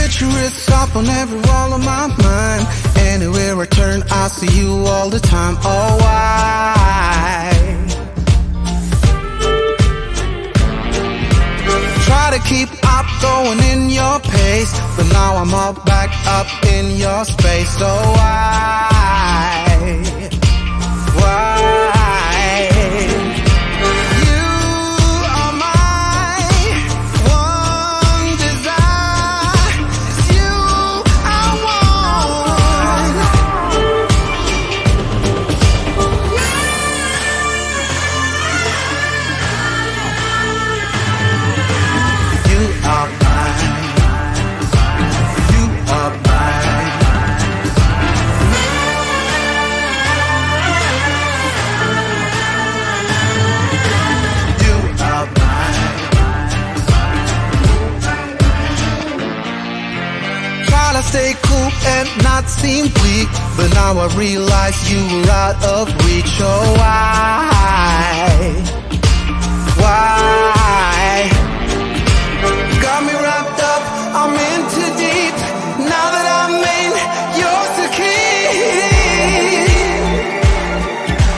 picture is up on every wall of my mind. Anywhere I turn, I see you all the time. Oh, why? Try to keep up, going in your pace, but now I'm all back up in your space. So why? Why? Stay cool and not seem weak, but now I realize you were out of reach. Oh, why? Why? Got me wrapped up, I'm in too deep. Now that I'm in, yours to keep.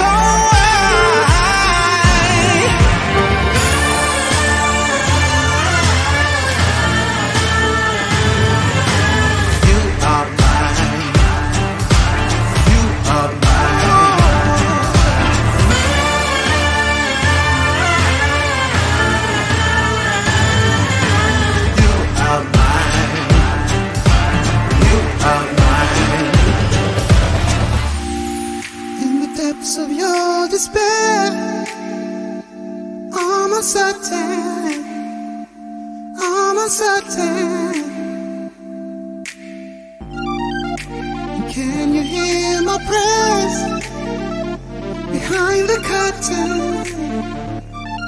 Oh, of your despair, I'm uncertain, I'm uncertain. Can you hear my prayers behind the curtain,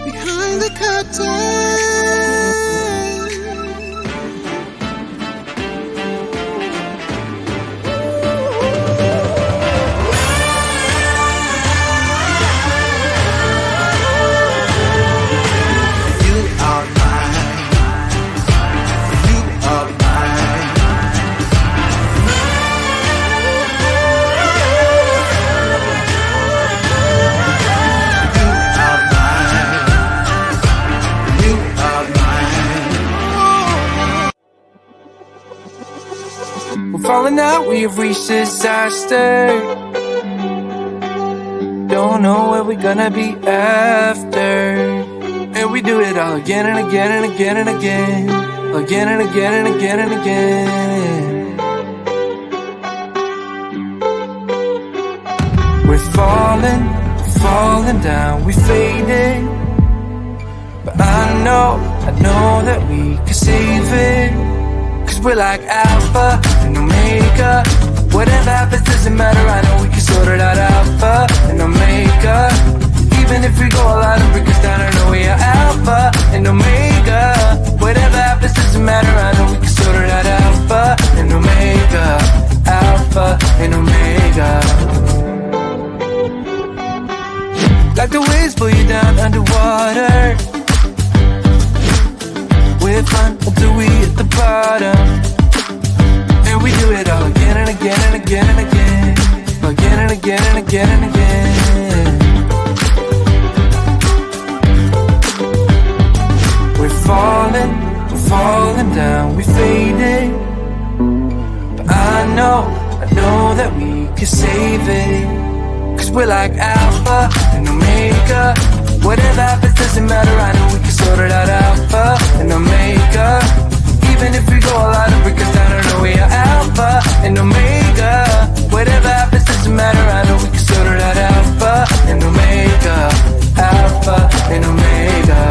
behind the curtain? Falling out, we have reached disaster. Don't know where we're gonna be after. And we do it all again and again and again and again. Again and again and again and again. We're falling, falling down, we fading. But I know that we can save it. Cause we're like alpha and omega. Whatever happens doesn't matter, I know we can sort it out. Alpha and omega. Even if we go all out and break us down, I know we are alpha and omega. Whatever happens doesn't matter, I know we can sort it out. Alpha and omega. Alpha and omega. Like the waves pull you down underwater. We're fun until we hit the bottom. And we do it all again and again and again and again. Again and again and again and again. We're falling down, we fading. But I know that we can save it. Cause we're like alpha and omega. Whatever happens doesn't matter, I know we can sort it out. Alpha and omega. Even if we go all out and break us down, I know we are alpha and omega. Whatever happens doesn't matter, I know we can sort it out. Alpha and omega. Alpha and omega.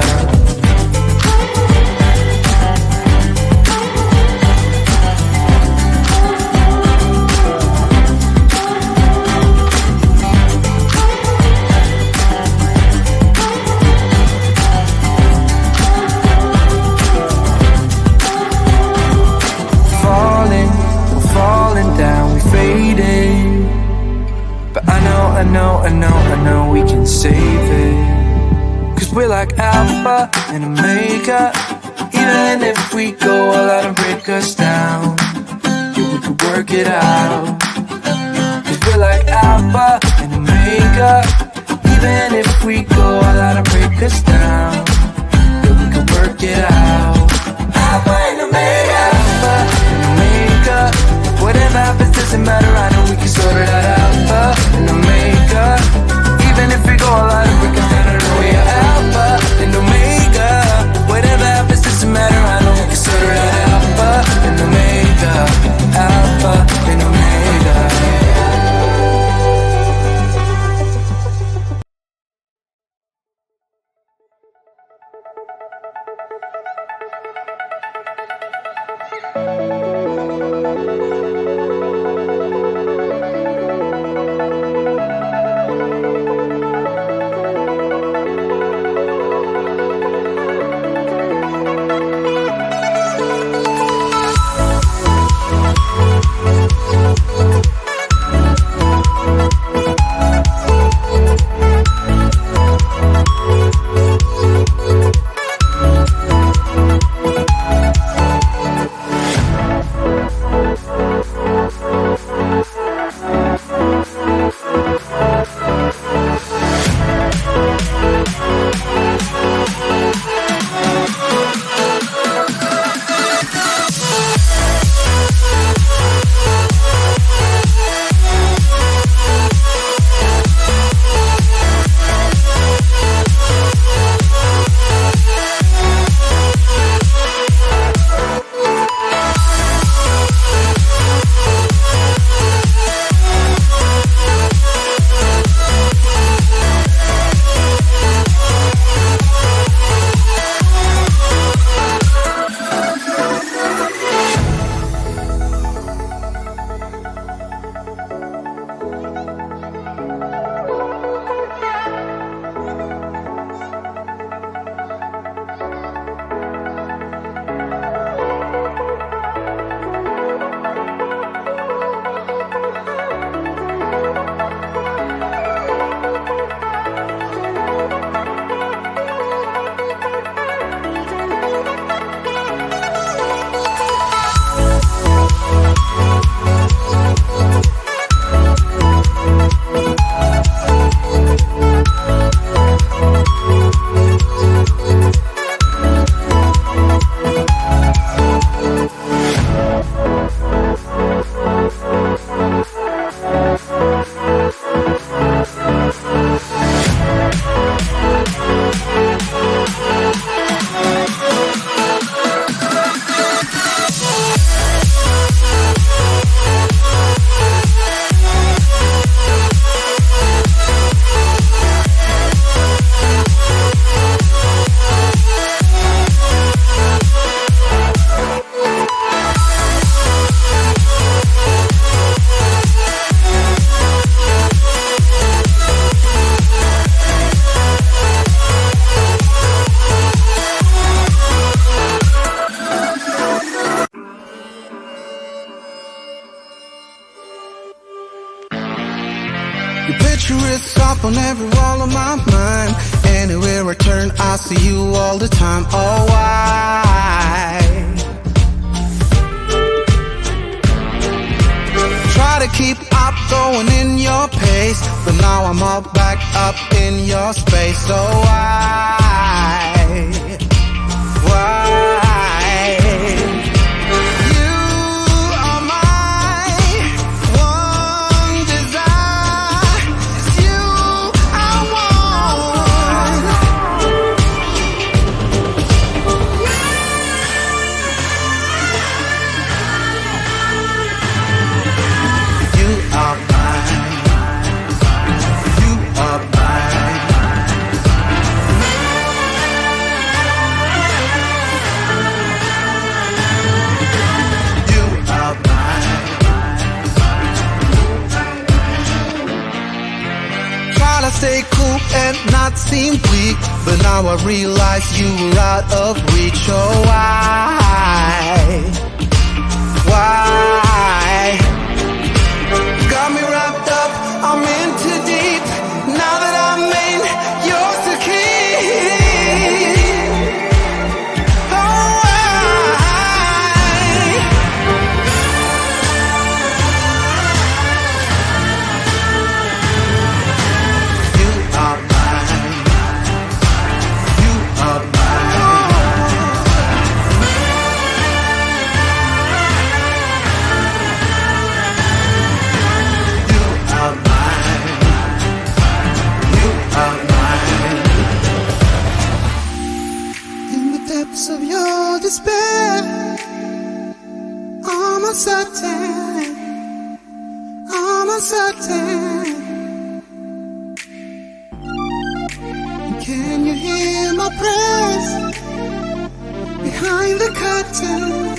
I know we can save it. Cause we're like alpha and omega. Even if we go all out and break us down, it out. 'Cause we're like alpha and omega. Even if we go all out and break us down, yeah, we can work it out. Alpha and omega, alpha and omega. Whatever happens doesn't matter, I know we can sort it out. Alpha and omega. Even if we go all out and break us down, I know we are alpha and omega. Whatever happens doesn't matter, I know we can sort it out. Alpha and omega, alpha and omega. Your picture is up on every wall of my mind. Anywhere I turn, I see you all the time. Oh, why? Try to keep up, going in your pace, but now I'm all back up in your space. So why? Why? Stay cool and not seem weak, but now I realize you were out of reach. Oh, why? Why? Got me wrapped up, I'm in too deep. Now that I'm in, yours to keep. Oh, why? uncertain. Can you hear my prayers behind the curtain?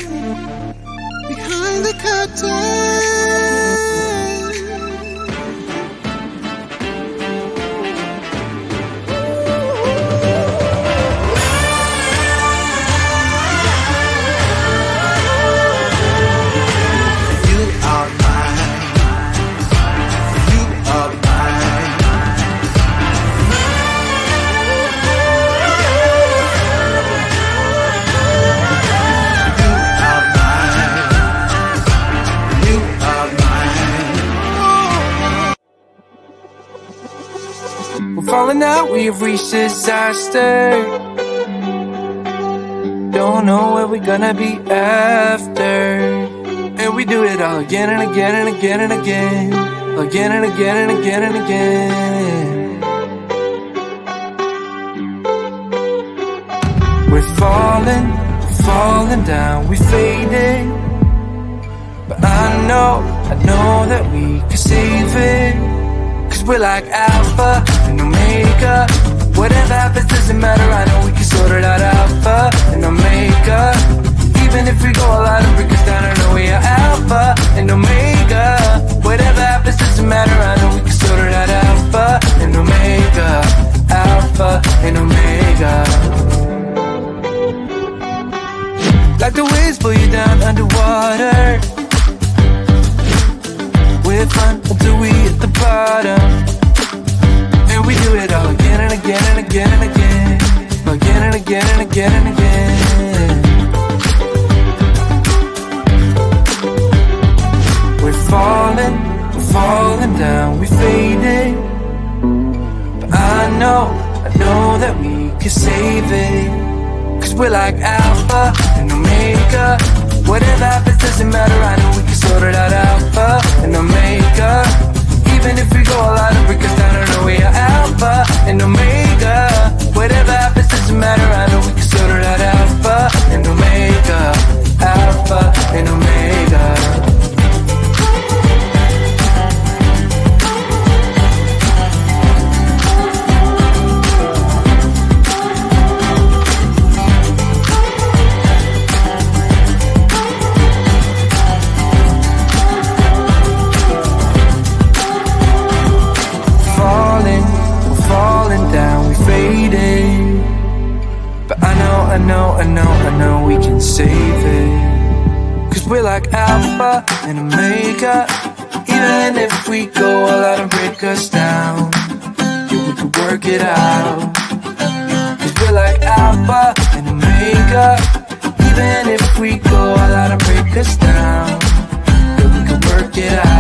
Behind the curtain. We're falling out, we have reached disaster. Don't know where we're gonna be after. And we do it all again and again and again and again. Again and again and again and again. We're falling down, we fading. But I know that we can save it. Cause we're like alpha and omega. Whatever happens doesn't matter, I know we can sort it out. Alpha and omega. Even if we go all out and break us down, I know we are alpha and omega. Whatever happens doesn't matter, I know we can sort it out. Alpha and omega. Alpha and omega. Like the waves pull you down underwater. We're fun until we hit the bottom. And we do it all again and again and again and again. Again and again and again and again. We're falling down, we fading. But I know that we can save it. Cause we're like alpha and omega. Whatever happens doesn't matter, I know we can sort it out. Alpha and omega. Even if we go all out and break us down, I know we are alpha and omega. Whatever happens doesn't matter, I know we can sort it out. Alpha and omega. Alpha and omega. I know we can save it. Cause we're like alpha and omega. Even if we go all out and break us down, yeah, we can work it out. Cause we're like alpha and omega. Even if we go all out and break us down, yeah, we can work it out.